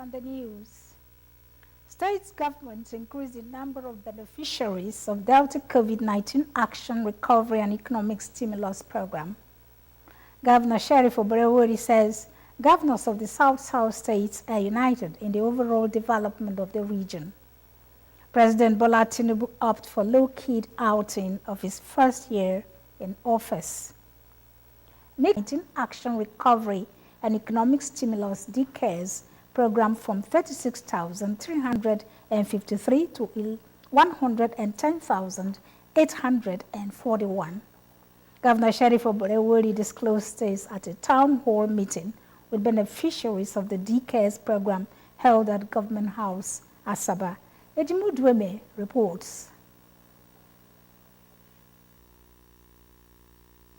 On the news, state governments increased the number of beneficiaries of Delta COVID-19 Action, Recovery and Economic Stimulus Program. Governor Sheriff Oborevwori says governors of the South states are united in the overall development of the region. President Bola Tinubu opted for low-key outing of his first year in office. COVID-19 Action, Recovery and Economic Stimulus DCARES program from 36,353 to 110,841. Governor Sheriff Oborevwori disclosed this at a town hall meeting with beneficiaries of the DCARES program held at Government House, Asaba. Ejimu Dweme reports.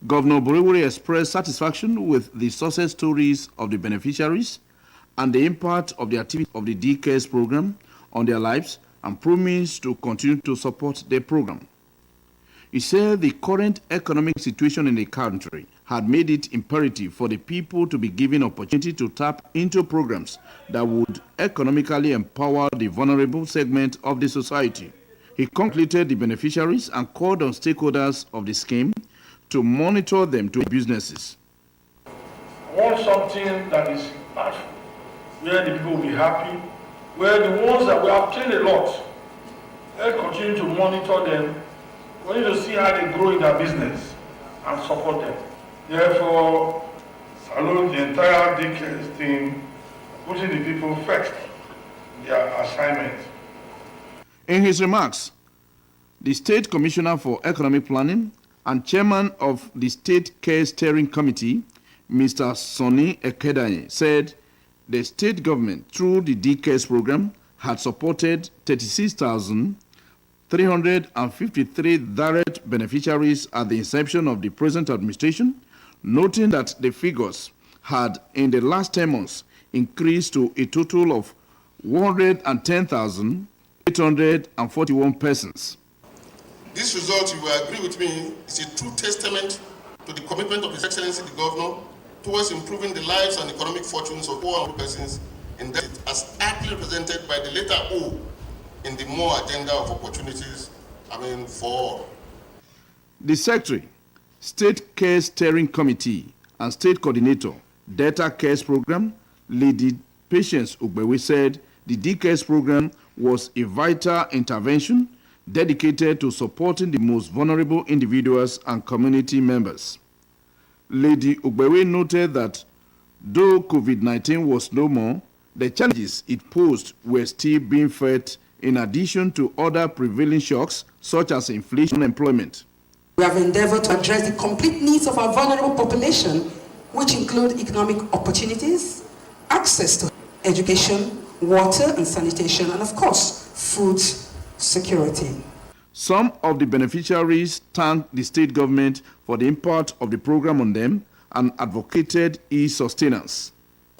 Governor Oborevwori expressed satisfaction with the success stories of the beneficiaries and the impact of the activity of the DCARES program on their lives and promised to continue to support the program. He said the current economic situation in the country had made it imperative for the people to be given opportunity to tap into programs that would economically empower the vulnerable segment of the society. He congratulated the beneficiaries and called on stakeholders of the scheme to monitor them to businesses. I want something that is impactful, where the people will be happy, where the ones that we have trained a lot, let's continue to monitor them. We need to see how they grow in their business and support them. Therefore, salute the entire DCARES team, putting the people first in their assignment. In his remarks, the State Commissioner for Economic Planning and Chairman of the State Care Steering Committee, Mr. Sonny Ekedaye, said the state government, through the DCARES program, had supported 36,353 direct beneficiaries at the inception of the present administration, noting that the figures had, in the last 10 months, increased to a total of 110,841 persons. This result, you will agree with me, is a true testament to the commitment of His Excellency the Governor towards improving the lives and economic fortunes of poor persons in that, as aptly represented by the letter O in the more agenda of opportunities, for all. The Secretary, State Care Steering Committee and State Coordinator, Delta CARES Program, Lady Patience Ugbewe, said the DCARES program was a vital intervention dedicated to supporting the most vulnerable individuals and community members. Lady Ugbewe noted that though COVID-19 was no more, the challenges it posed were still being felt in addition to other prevailing shocks such as inflation and unemployment. We have endeavored to address the complete needs of our vulnerable population, which include economic opportunities, access to education, water and sanitation, and of course, food security. Some of the beneficiaries thanked the state government for the impact of the program on them and advocated its sustenance.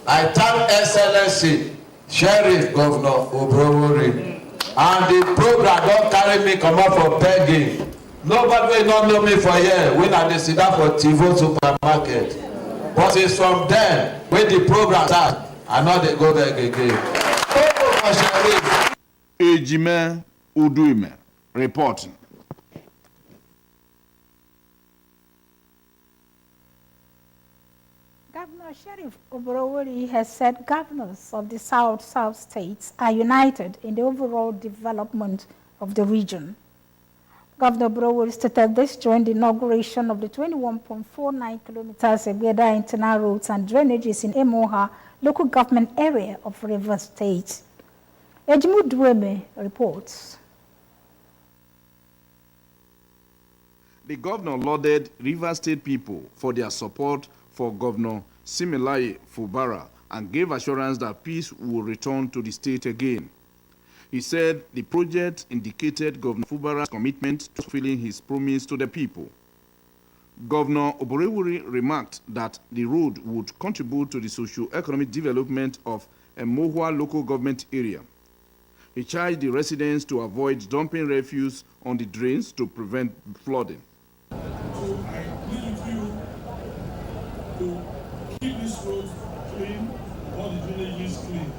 I thank Excellency Sheriff Governor Oborevwori, and the program don't carry me come up for begging. Nobody will not know me for here when I sit down for Tivo supermarket. But it's from them when the program starts, I know they go back again. Ejime Uduime reporting. Governor Sheriff Oborevwori has said governors of the South states are united in the overall development of the region. Governor Oborevwori stated this during the inauguration of the 21.49 kilometers Egbeda internal roads and drainages in Emoha local government area of Rivers State. Ejimu Dweme reports. The governor lauded Rivers State people for their support for Governor Similaye Fubara and gave assurance that peace will return to the state again. He said the project indicated Governor Fubara's commitment to fulfilling his promise to the people. Governor Oborevwori remarked that the road would contribute to the socio-economic development of Emohua local government area. He charged the residents to avoid dumping refuse on the drains to prevent flooding. So I plead with you to keep this road clean, all the drainages clean.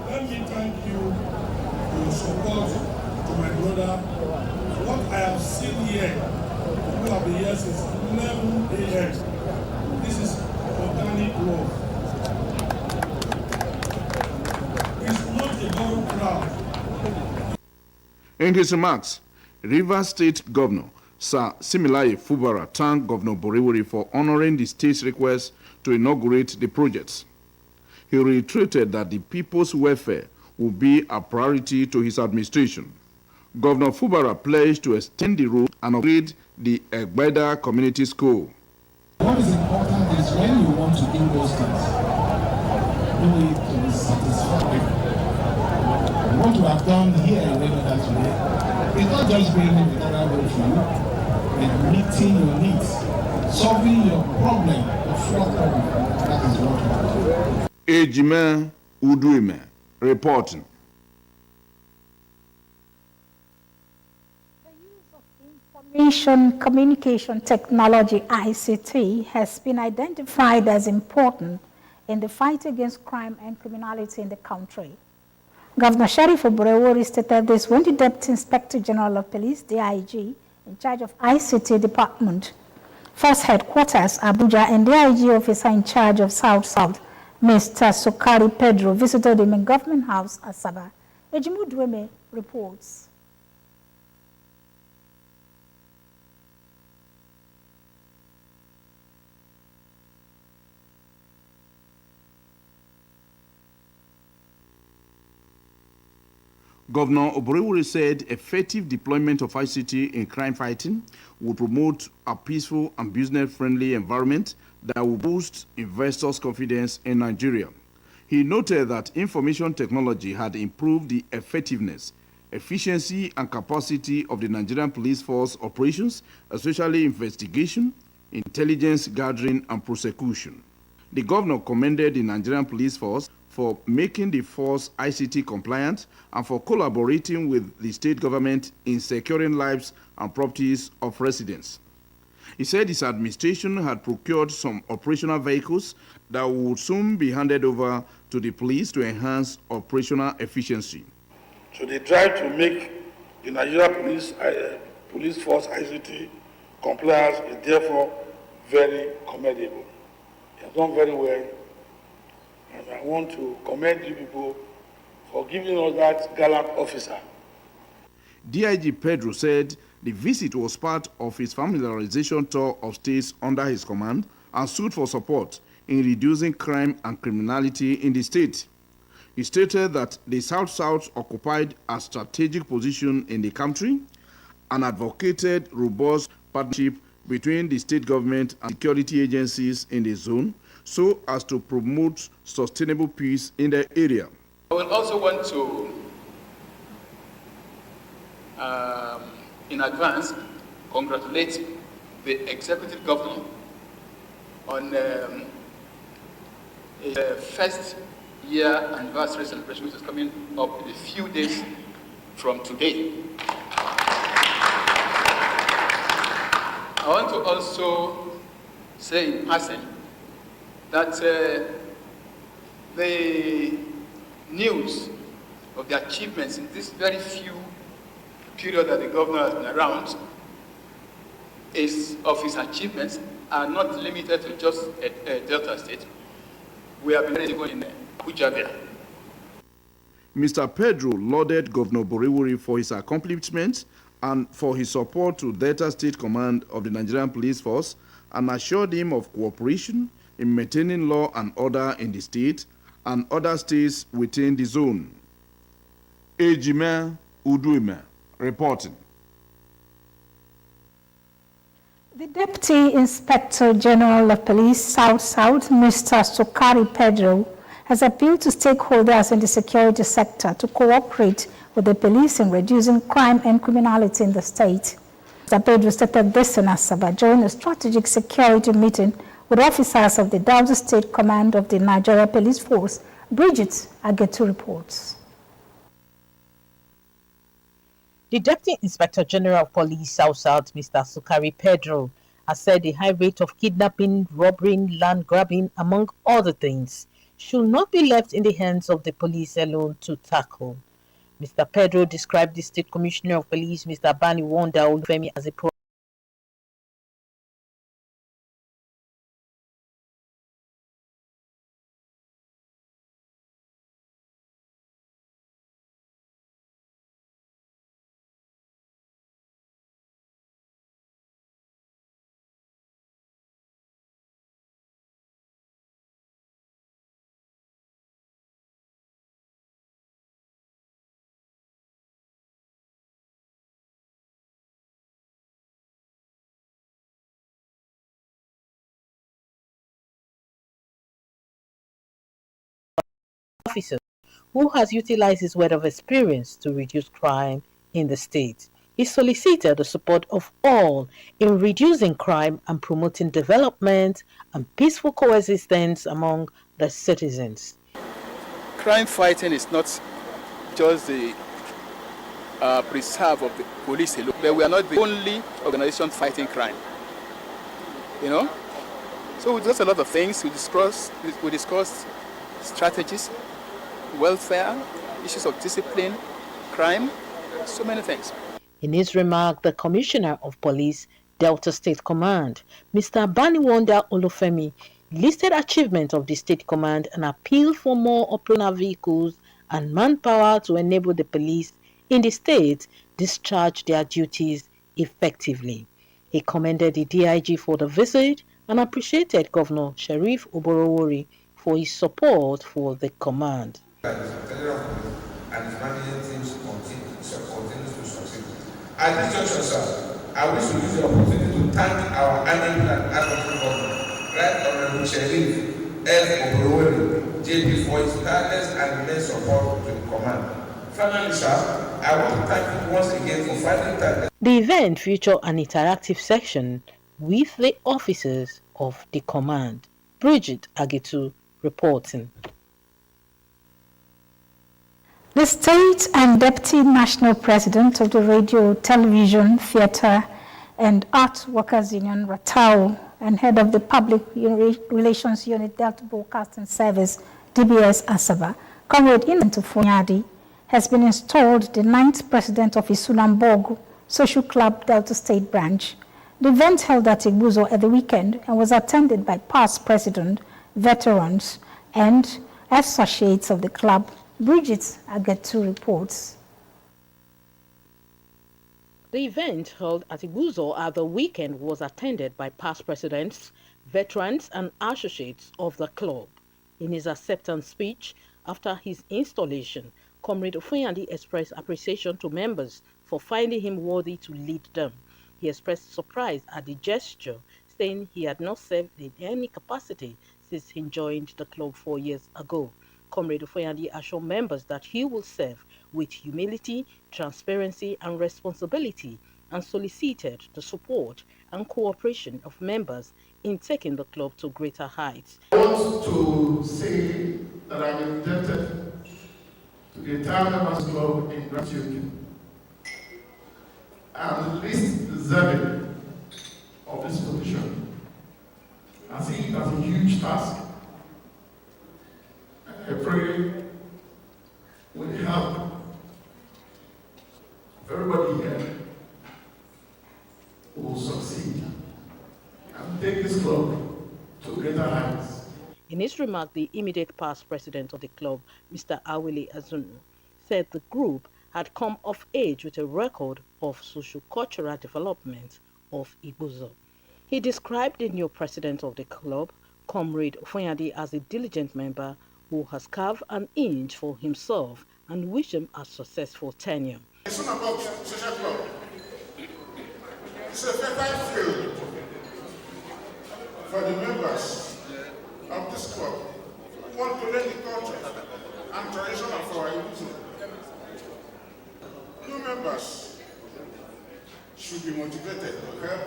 Let me thank you for your support to my brother. What I have seen here, people have been here since 11 a.m. This is organic love. It's not a borrowed crowd. In his remarks, Rivers State Governor Sir Similaye Fubara thanked Governor Borewori for honoring the state's request to inaugurate the projects. He reiterated that the people's welfare will be a priority to his administration. Governor Fubara pledged to extend the road and upgrade the Egbeda Community School. What is important is when you want to do those things, do it to be satisfactory. What you have done here in Egbeda today is not just bringing the better road for you, but meeting your needs, solving your problem, your flood problem. That is what you have done. Ejime Uduime reporting. Information Communication Technology (ICT) has been identified as important in the fight against crime and criminality in the country. Governor Sheriff Oborewori stated this when the Deputy Inspector General of Police (DIG) in charge of ICT Department, First Headquarters Abuja, and DIG officer in charge of South, Mr. Sukari Pedro, visited him in Government House, Asaba. Ejimu Dueme reports. Governor Oborewori said effective deployment of ICT in crime fighting will promote a peaceful and business-friendly environment that will boost investors' confidence in Nigeria. He noted that information technology had improved the effectiveness, efficiency, and capacity of the Nigerian police force operations, especially investigation, intelligence gathering, and prosecution. The governor commended the Nigerian police force for making the force ICT compliant and for collaborating with the state government in securing lives and properties of residents. He said his administration had procured some operational vehicles that would soon be handed over to the police to enhance operational efficiency. So they try to make the Nigeria police force ICT compliance is therefore very commendable. They have done very well. And I want to commend you people for giving us that gallant officer. DIG Pedro said the visit was part of his familiarization tour of states under his command and stood for support in reducing crime and criminality in the state. He stated that the South-South occupied a strategic position in the country and advocated robust partnership between the state government and security agencies in the zone so as to promote sustainable peace in the area. I will also want to, in advance, congratulate the executive governor on his first year anniversary celebration, which is coming up in a few days from today. I want to also say in passing that the news of the achievements in this very few period that the governor has been around of his achievements are not limited to just Delta State. We have been in Abuja there. Mr. Pedro lauded Governor Borewori for his accomplishments and for his support to Delta State Command of the Nigerian Police Force and assured him of cooperation in maintaining law and order in the state and other states within the zone. Ejime Uduime reporting. The Deputy Inspector General of Police South, Mr. Sukari Pedro, has appealed to stakeholders in the security sector to cooperate with the police in reducing crime and criminality in the state. Mr. Pedro stated this in Asaba during a strategic security meeting with officers of the Delta State Command of the Nigeria Police Force. Bridget Agetu reports. The Deputy Inspector General of Police South, Mr. Sukari Pedro, has said the high rate of kidnapping, robbery, land grabbing, among other things, should not be left in the hands of the police alone to tackle. Mr. Pedro described the State Commissioner of Police, Mr. Bani Wanda Olufemi, as a officer who has utilized his wealth of experience to reduce crime in the state. He solicited the support of all in reducing crime and promoting development and peaceful coexistence among the citizens. Crime fighting is not just the preserve of the police alone, but we are not the only organization fighting crime. You know? So we discussed a lot of things. We discussed strategies, welfare, issues of discipline, crime, so many things. In his remark, the Commissioner of Police, Delta State Command, Mr. Bani Wanda Olufemi, listed achievements of the State Command and appealed for more operational vehicles and manpower to enable the police in the state discharge their duties effectively. He commended the DIG for the visit and appreciated Governor Sheriff Oborowori for his support for the command. And his management teams continues to succeed. At this juncture, sir, I wish to use the opportunity to thank our amiable and advocate governor, Right Honorable Sheriff F. Oborowori, JP, for his tireless and immense support to the command. Finally, sir, I want to thank you once again for finding time. The event featured an interactive section with the officers of the command. Bridget Agitu reporting. The state and deputy national president of the Radio, Television, Theatre and Art Workers Union, RATAO, and head of the Public Relations Unit, Delta Broadcasting Service, DBS Asaba, Comrade Innocent Funyadi, has been installed the 9th president of Isulamborgu Social Club Delta State Branch. The event held at Igbuzo at the weekend and was attended by past president, veterans, and associates of the club. Bridget Agetu reports. The event held at Igbuzo at the weekend was attended by past presidents, veterans, and associates of the club. In his acceptance speech after his installation, Comrade Ofunyadi expressed appreciation to members for finding him worthy to lead them. He expressed surprise at the gesture, saying he had not served in any capacity since he joined the club 4 years ago. Comrade Ofunyadi assured members that he will serve with humility, transparency, and responsibility, and solicited the support and cooperation of members in taking the club to greater heights. I want to say that I'm indebted to the entire members club in gratitude. I'm the least deserving of this position. I see it as a huge task. I pray with the help of everybody here will succeed and take this club to greater heights. In his remark, the immediate past president of the club, Mr. Awele Azunu, said the group had come of age with a record of socio-cultural development of Igbuzo. He described the new president of the club, Comrade Ofunyadi, as a diligent member who has carved an inch for himself and wished him a successful tenure. It's not about social club. It's a fertile field for the members of this club who want to learn the culture and tradition of our Igbuzo. New members should be motivated to help.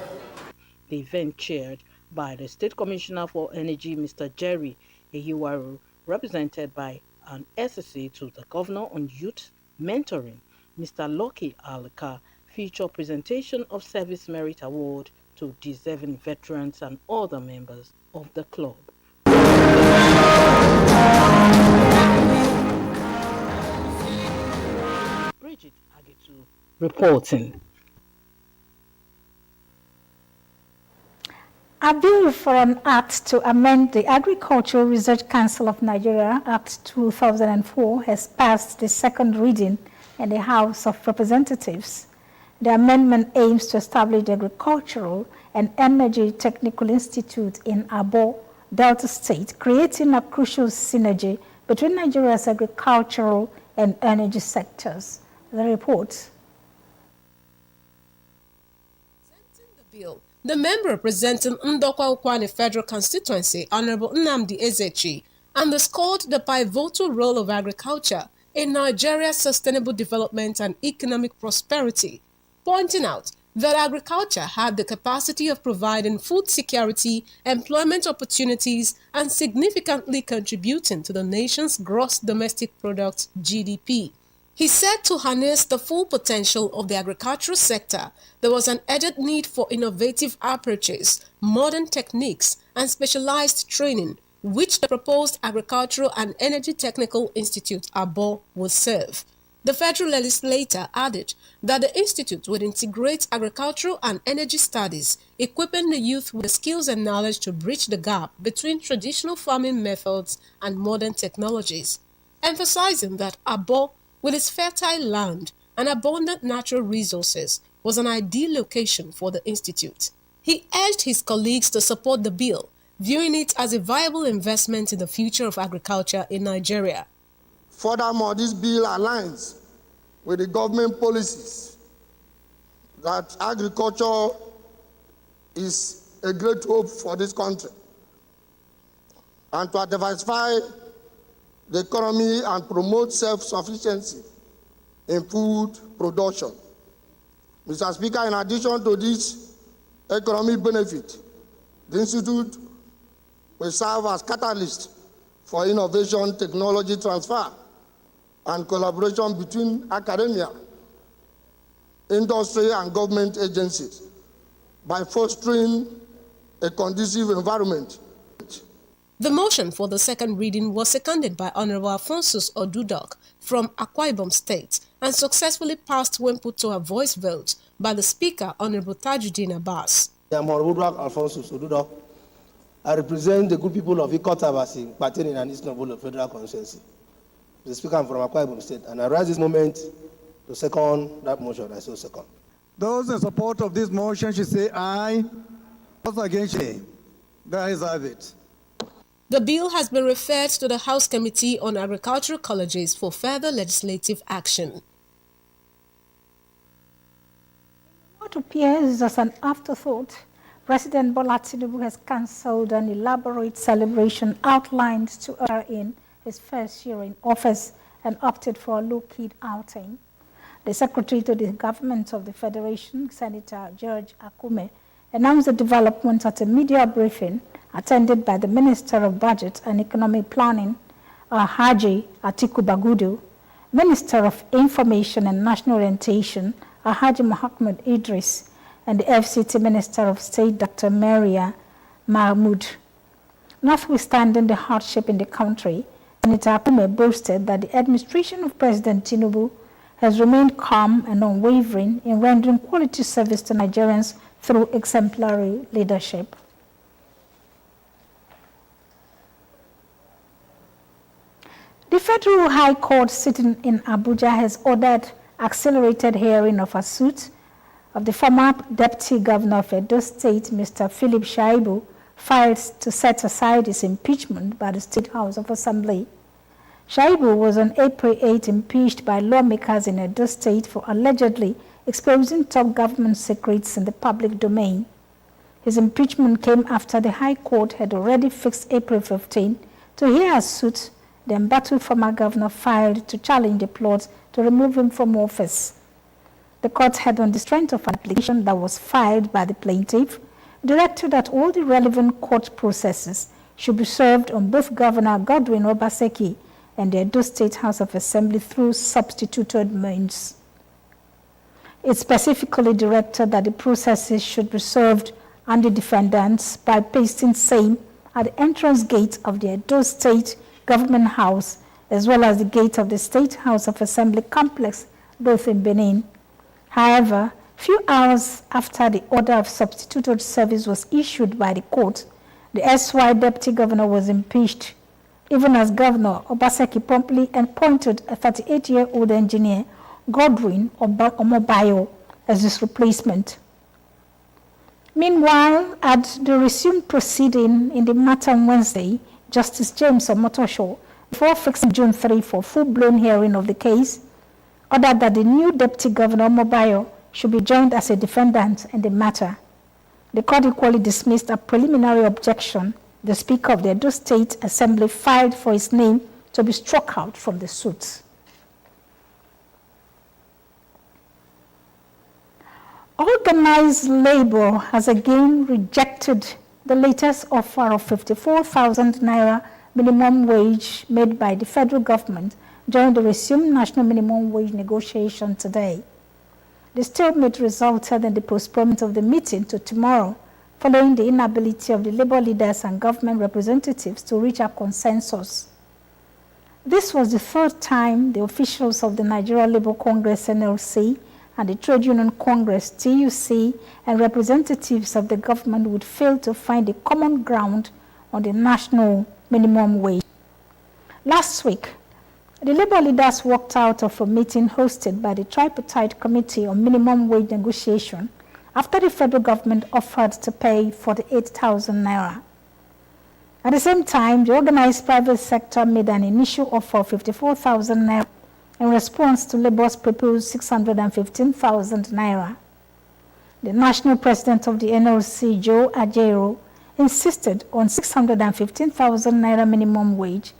The event chaired by the State Commissioner for Energy, Mr. Jerry Ehiwaru, represented by an SSA to the Governor on Youth Mentoring, Mr. Lucky Alka, feature presentation of Service Merit Award to deserving veterans and other members of the club. reporting. A bill for an act to amend the Agricultural Research Council of Nigeria Act 2004 has passed the second reading in the House of Representatives. The amendment aims to establish the Agricultural and Energy Technical Institute in Abo, Delta State, creating a crucial synergy between Nigeria's agricultural and energy sectors. The report. The member representing Ndokwa Ukwane Federal Constituency, Honorable Nnamdi Ezechi, underscored the pivotal role of agriculture in Nigeria's sustainable development and economic prosperity, pointing out that agriculture had the capacity of providing food security, employment opportunities, and significantly contributing to the nation's gross domestic product (GDP). He said to harness the full potential of the agricultural sector, there was an urgent need for innovative approaches, modern techniques, and specialized training, which the proposed Agricultural and Energy Technical Institute, ABO, would serve. The federal legislator added that the institute would integrate agricultural and energy studies, equipping the youth with the skills and knowledge to bridge the gap between traditional farming methods and modern technologies, emphasizing that ABO, with its fertile land and abundant natural resources, was an ideal location for the institute. He urged his colleagues to support the bill, viewing it as a viable investment in the future of agriculture in Nigeria. Furthermore, this bill aligns with the government policies that agriculture is a great hope for this country, and to diversify the economy and promote self-sufficiency in food production. Mr. Speaker, in addition to this economic benefit, the Institute will serve as catalyst for innovation, technology transfer, and collaboration between academia, industry, and government agencies by fostering a conducive environment. The motion for the second reading was seconded by Honorable Alphonsus Odudok from Akwa Ibom State and successfully passed when put to a voice vote by the Speaker, Honorable Tajuddin Abbas. I am Honorable Alphonsus Odudok. I represent the good people of Ikot Abasi, pertaining an Eastern Noble Federal Constituency. The Speaker, I'm from Akwa Ibom State, and I rise this moment to second that motion. I so second. Those in support of this motion should say aye. Those against it, the ayes have it. The bill has been referred to the House Committee on Agricultural Colleges for further legislative action. What appears as an afterthought, President Bola Tinubu has cancelled an elaborate celebration outlined to occur in his first year in office and opted for a low-key outing. The Secretary to the Government of the Federation, Senator George Akume, announced the development at a media briefing attended by the Minister of Budget and Economic Planning, Alhaji Atiku Bagudu, Minister of Information and National Orientation, Alhaji Muhammad Idris, and the FCT Minister of State, Dr. Maria Mahmoud. Notwithstanding the hardship in the country, Senator Akume boasted that the administration of President Tinubu has remained calm and unwavering in rendering quality service to Nigerians through exemplary leadership. The Federal High Court sitting in Abuja has ordered accelerated hearing of a suit of the former Deputy Governor of Edo State, Mr. Philip Shaibu, filed to set aside his impeachment by the State House of Assembly. Shaibu was on April 8 impeached by lawmakers in Edo State for allegedly exposing top government secrets in the public domain. His impeachment came after the High Court had already fixed April 15 to hear a suit the embattled former governor filed to challenge the plot to remove him from office. The court had, on the strength of an application that was filed by the plaintiff, directed that all the relevant court processes should be served on both Governor Godwin Obaseki and the Edo State House of Assembly through substituted means. It specifically directed that the processes should be served on the defendants by pasting same at the entrance gate of the Edo State Government House, as well as the gate of the State House of Assembly complex, both in Benin. However, few hours after the order of substituted service was issued by the court, the SY deputy governor was impeached, even as Governor Obaseki promptly appointed a 38-year-old engineer, Godwin Omobayo, as his replacement. Meanwhile, at the resumed proceeding in the matter on Wednesday, Justice James Omotosho, before fixing June 3 for full-blown hearing of the case, ordered that the new Deputy Governor Omobayo should be joined as a defendant in the matter. The court equally dismissed a preliminary objection the Speaker of the Edo State Assembly filed for his name to be struck out from the suit. Organized labor has again rejected the latest offer of 54,000 naira minimum wage made by the federal government during the resumed national minimum wage negotiation today. The stalemate resulted in the postponement of the meeting to tomorrow, following the inability of the labor leaders and government representatives to reach a consensus. This was the third time the officials of the Nigeria Labour Congress (NLC) and the Trade Union Congress (TUC) and representatives of the government would fail to find a common ground on the national minimum wage. Last week, the labor leaders walked out of a meeting hosted by the Tripartite Committee on Minimum Wage Negotiation after the federal government offered to pay 48,000 naira. At the same time, the organized private sector made an initial offer of 54,000 naira in response to Labour's proposed 615,000 naira. The national president of the NLC, Joe Ajero, insisted on 615,000 naira minimum wage,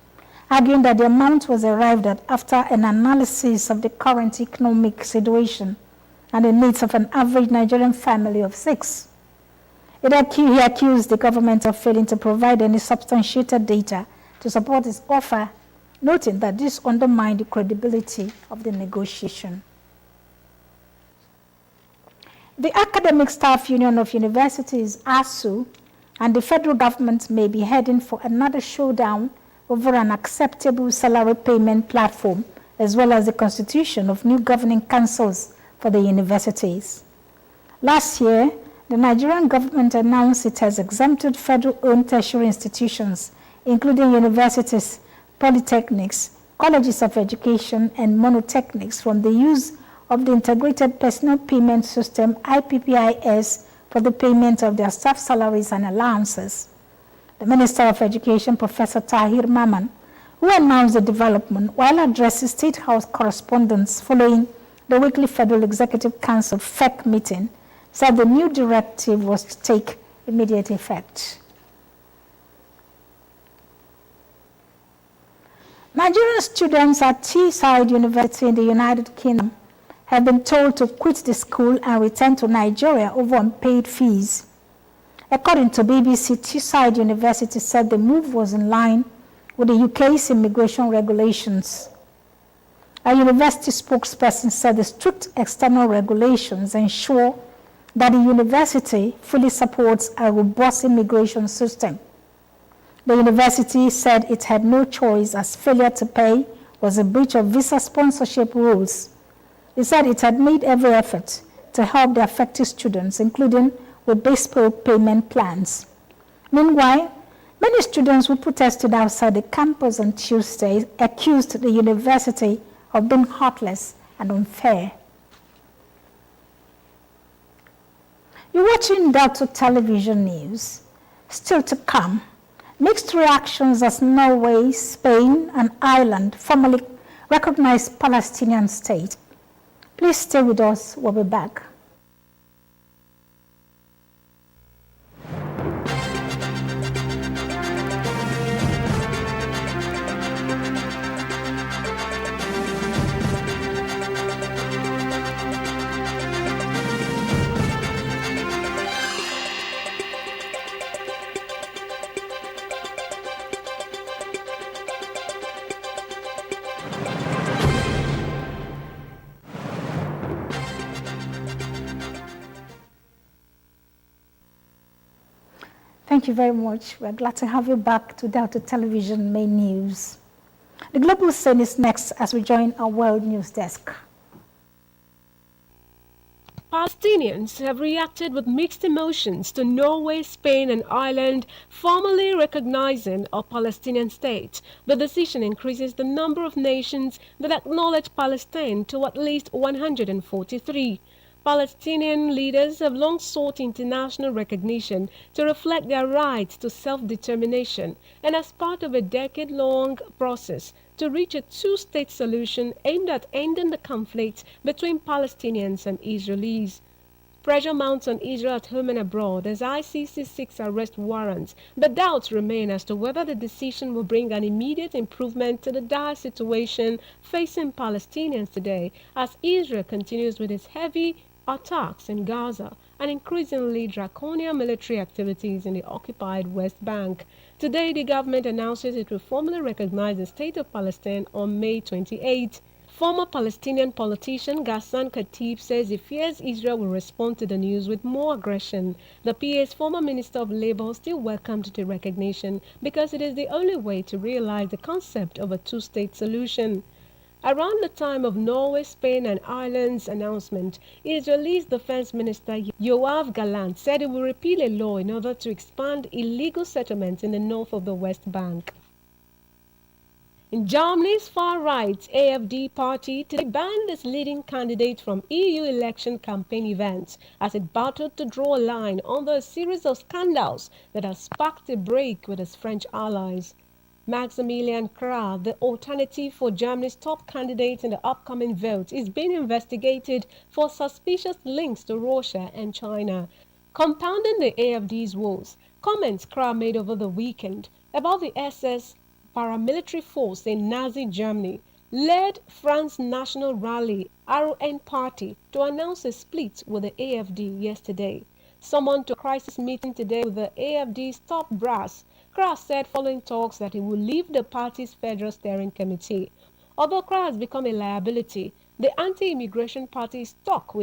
arguing that the amount was arrived at after an analysis of the current economic situation and the needs of an average Nigerian family of 6. He accused the government of failing to provide any substantiated data to support his offer, noting that this undermined the credibility of the negotiation. The Academic Staff Union of Universities, ASU, and the federal government may be heading for another showdown over an acceptable salary payment platform, as well as the constitution of new governing councils for the universities. Last year, the Nigerian government announced it has exempted federal-owned tertiary institutions, including universities, polytechnics, colleges of education, and monotechnics from the use of the Integrated Personal Payment System, IPPIS, for the payment of their staff salaries and allowances. The Minister of Education, Professor Tahir Maman, who announced the development while addressing State House correspondents following the weekly Federal Executive Council FEC meeting, said the new directive was to take immediate effect. Nigerian students at Teesside University in the United Kingdom have been told to quit the school and return to Nigeria over unpaid fees. According to BBC, Teesside University said the move was in line with the UK's immigration regulations. A university spokesperson said the strict external regulations ensure that the university fully supports a robust immigration system. The university said it had no choice as failure to pay was a breach of visa sponsorship rules. It said it had made every effort to help the affected students, including with bespoke payment plans. Meanwhile, many students who protested outside the campus on Tuesday accused the university of being heartless and unfair. You're watching Delta Television News. Still to come, mixed reactions as Norway, Spain, and Ireland formally recognize Palestinian state. Please stay with us. We'll be back. Thank you very much. We're glad to have you back to Delta Television Main News. The Global Scene is next as we join our World News Desk. Palestinians have reacted with mixed emotions to Norway, Spain and Ireland formally recognizing a Palestinian state. The decision increases the number of nations that acknowledge Palestine to at least 143. Palestinian leaders have long sought international recognition to reflect their right to self-determination, and as part of a decade-long process to reach a two-state solution aimed at ending the conflict between Palestinians and Israelis. Pressure mounts on Israel at home and abroad as ICC seeks arrest warrants, but doubts remain as to whether the decision will bring an immediate improvement to the dire situation facing Palestinians today as Israel continues with its heavy attacks in Gaza and increasingly draconian military activities in the occupied West Bank. Today, the government announces it will formally recognize the state of Palestine on May 28. Former Palestinian politician Ghassan Khatib says he fears Israel will respond to the news with more aggression. The PA's former Minister of Labour still welcomed the recognition because it is the only way to realize the concept of a two-state solution. Around the time of Norway, Spain and Ireland's announcement, Israel's Defense Minister Yoav Gallant said he will repeal a law in order to expand illegal settlements in the north of the West Bank. In Germany's far-right AfD party today banned its leading candidate from EU election campaign events as it battled to draw a line under a series of scandals that have sparked a break with its French allies. Maximilian Krah, the alternative for Germany's top candidate in the upcoming vote, is being investigated for suspicious links to Russia and China. Compounding the AfD's woes, comments Krah made over the weekend about the SS paramilitary force in Nazi Germany led France's National Rally RN party to announce a split with the AfD yesterday. Summoned to a crisis meeting today with the AfD's top brass, Krah said following talks that he will leave the party's federal steering committee. Although Krah has become a liability, the anti-immigration party is stuck with